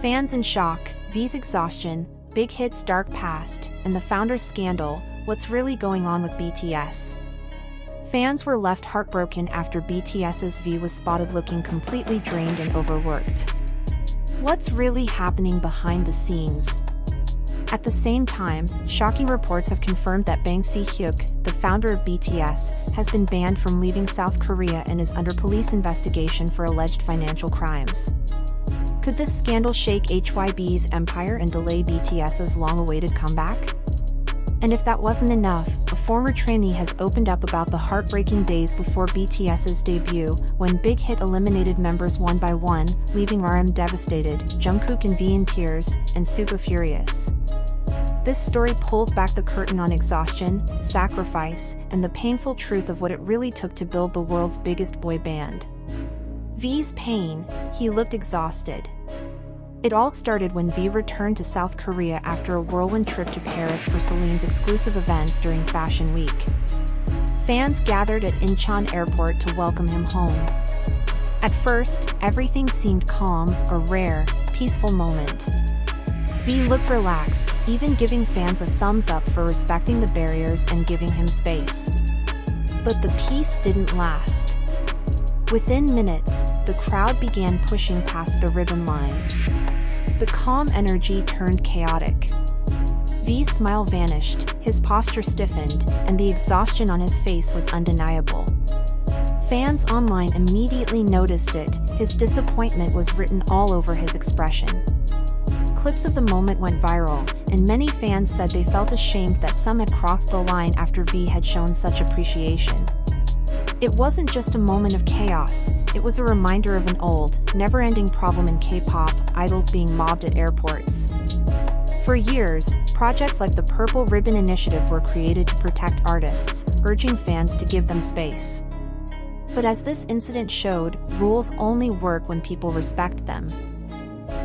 Fans in shock, V's exhaustion, Big Hit's dark past, and the founder's scandal, what's really going on with BTS? Fans were left heartbroken after BTS's V was spotted looking completely drained and overworked. What's really happening behind the scenes? At the same time, shocking reports have confirmed that Bang Si-hyuk, the founder of BTS, has been banned from leaving South Korea and is under police investigation for alleged financial crimes. Could this scandal shake HYB's empire and delay BTS's long-awaited comeback? And if that wasn't enough, a former trainee has opened up about the heartbreaking days before BTS's debut, when Big Hit eliminated members one by one, leaving RM devastated, Jungkook and V in tears, and Suga furious. This story pulls back the curtain on exhaustion, sacrifice, and the painful truth of what it really took to build the world's biggest boy band. V's pain, he looked exhausted. It all started when V returned to South Korea after a whirlwind trip to Paris for Celine's exclusive events during Fashion Week. Fans gathered at Incheon Airport to welcome him home. At first, everything seemed calm, a rare, peaceful moment. V looked relaxed, even giving fans a thumbs up for respecting the barriers and giving him space. But the peace didn't last. Within minutes, the crowd began pushing past the ribbon line. The calm energy turned chaotic. V's smile vanished, his posture stiffened, and the exhaustion on his face was undeniable. Fans online immediately noticed it, his disappointment was written all over his expression. Clips of the moment went viral, and many fans said they felt ashamed that some had crossed the line after V had shown such appreciation. It wasn't just a moment of chaos, it was a reminder of an old, never-ending problem in K-pop, idols being mobbed at airports. For years, projects like the Purple Ribbon Initiative were created to protect artists, urging fans to give them space. But as this incident showed, rules only work when people respect them.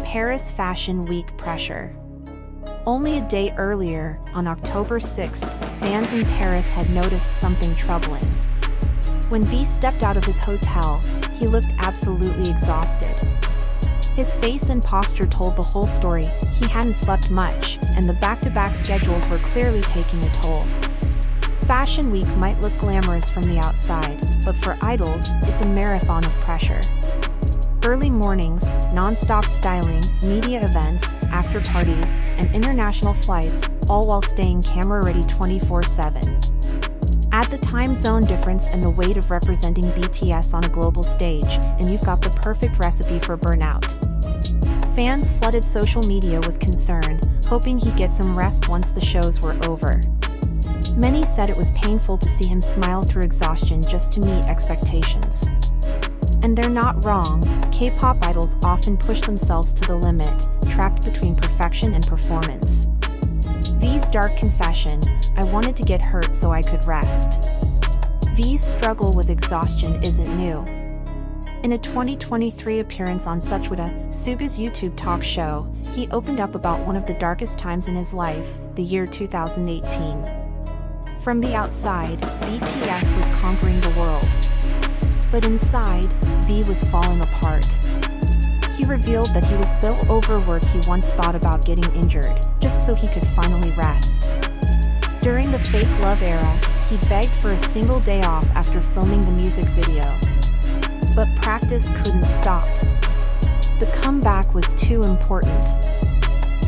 Paris Fashion Week pressure. Only a day earlier, on October 6th, fans in Paris had noticed something troubling. When V stepped out of his hotel, he looked absolutely exhausted. His face and posture told the whole story, he hadn't slept much, and the back-to-back schedules were clearly taking a toll. Fashion Week might look glamorous from the outside, but for idols, it's a marathon of pressure. Early mornings, non-stop styling, media events, after-parties, and international flights, all while staying camera-ready 24/7. Add the time zone difference and the weight of representing BTS on a global stage, and you've got the perfect recipe for burnout. Fans flooded social media with concern, hoping he'd get some rest once the shows were over. Many said it was painful to see him smile through exhaustion just to meet expectations. And they're not wrong, K-pop idols often push themselves to the limit, trapped between perfection and performance. V's dark confession, I wanted to get hurt so I could rest. V's struggle with exhaustion isn't new. In a 2023 appearance on Suga's YouTube talk show, he opened up about one of the darkest times in his life, the year 2018. From the outside, BTS was conquering the world. But inside, V was falling apart. He revealed that he was so overworked he once thought about getting injured, just so he could finally rest. During the fake love era, he begged for a single day off after filming the music video. But practice couldn't stop. The comeback was too important.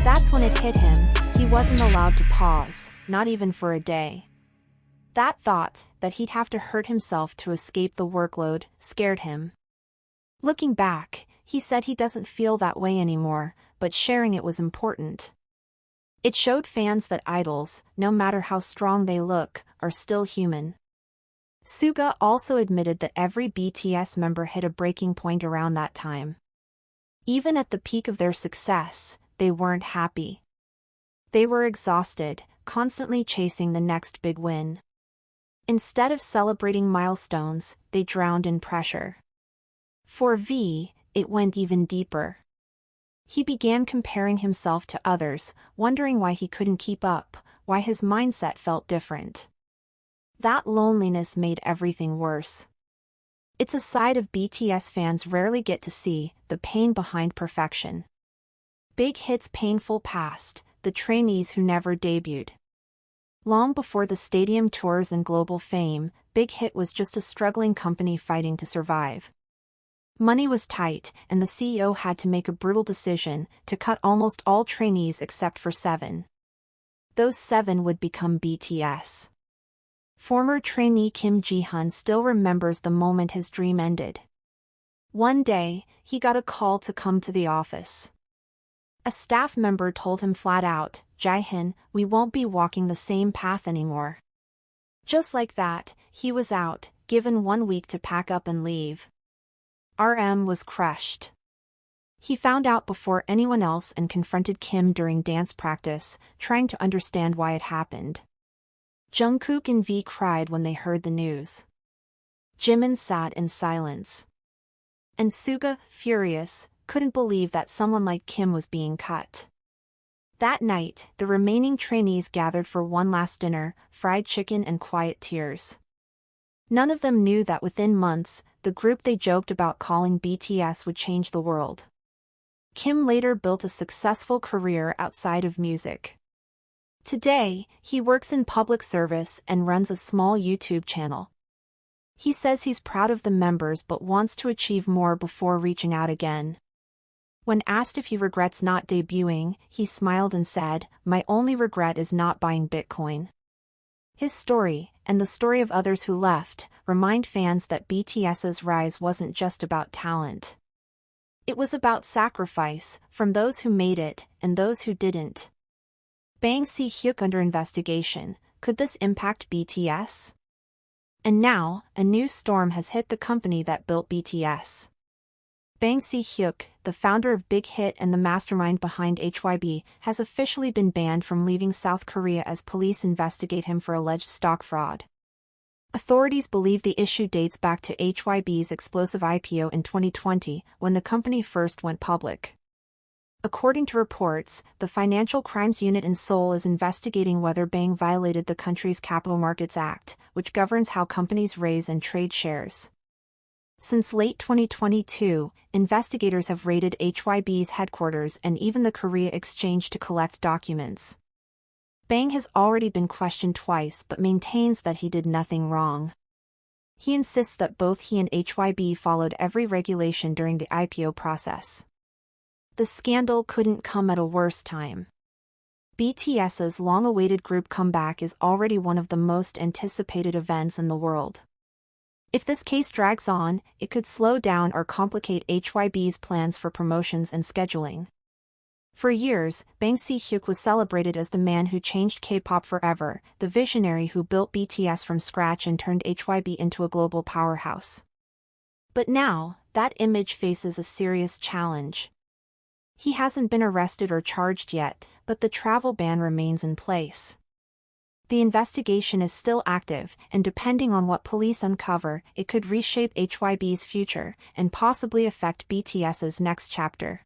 That's when it hit him, he wasn't allowed to pause, not even for a day. That thought, that he'd have to hurt himself to escape the workload, scared him. Looking back, he said he doesn't feel that way anymore, but sharing it was important. It showed fans that idols, no matter how strong they look, are still human. Suga also admitted that every BTS member hit a breaking point around that time. Even at the peak of their success, they weren't happy. They were exhausted, constantly chasing the next big win. Instead of celebrating milestones, they drowned in pressure. For V, it went even deeper. He began comparing himself to others, wondering why he couldn't keep up, why his mindset felt different. That loneliness made everything worse. It's a side of BTS fans rarely get to see, the pain behind perfection. Big Hit's painful past, the trainees who never debuted. Long before the stadium tours and global fame, Big Hit was just a struggling company fighting to survive. Money was tight, and the CEO had to make a brutal decision to cut almost all trainees except for 7. Those 7 would become BTS. Former trainee Kim Ji-hun still remembers the moment his dream ended. One day, he got a call to come to the office. A staff member told him flat out, "Ji-hun, we won't be walking the same path anymore." Just like that, he was out, given 1 week to pack up and leave. RM was crushed. He found out before anyone else and confronted Kim during dance practice, trying to understand why it happened. Jungkook and V cried when they heard the news. Jimin sat in silence. And Suga, furious, couldn't believe that someone like Kim was being cut. That night, the remaining trainees gathered for one last dinner, fried chicken and quiet tears. None of them knew that within months, the group they joked about calling BTS would change the world. Kim later built a successful career outside of music. Today, he works in public service and runs a small YouTube channel. He says he's proud of the members but wants to achieve more before reaching out again. When asked if he regrets not debuting, he smiled and said, "My only regret is not buying Bitcoin." His story, and the story of others who left, remind fans that BTS's rise wasn't just about talent. It was about sacrifice, from those who made it, and those who didn't. Bang Si-hyuk under investigation. Could this impact BTS? And now, a new storm has hit the company that built BTS. Bang Si-hyuk, the founder of Big Hit and the mastermind behind HYB, has officially been banned from leaving South Korea as police investigate him for alleged stock fraud. Authorities believe the issue dates back to HYB's explosive IPO in 2020, when the company first went public. According to reports, the Financial Crimes Unit in Seoul is investigating whether Bang violated the country's Capital Markets Act, which governs how companies raise and trade shares. Since late 2022, investigators have raided HYB's headquarters and even the Korea Exchange to collect documents. Bang has already been questioned twice but maintains that he did nothing wrong. He insists that both he and HYB followed every regulation during the IPO process. The scandal couldn't come at a worse time. BTS's long-awaited group comeback is already one of the most anticipated events in the world. If this case drags on, it could slow down or complicate HYB's plans for promotions and scheduling. For years, Bang Si-hyuk was celebrated as the man who changed K-pop forever, the visionary who built BTS from scratch and turned HYB into a global powerhouse. But now, that image faces a serious challenge. He hasn't been arrested or charged yet, but the travel ban remains in place. The investigation is still active, and depending on what police uncover, it could reshape HYB's future and possibly affect BTS's next chapter.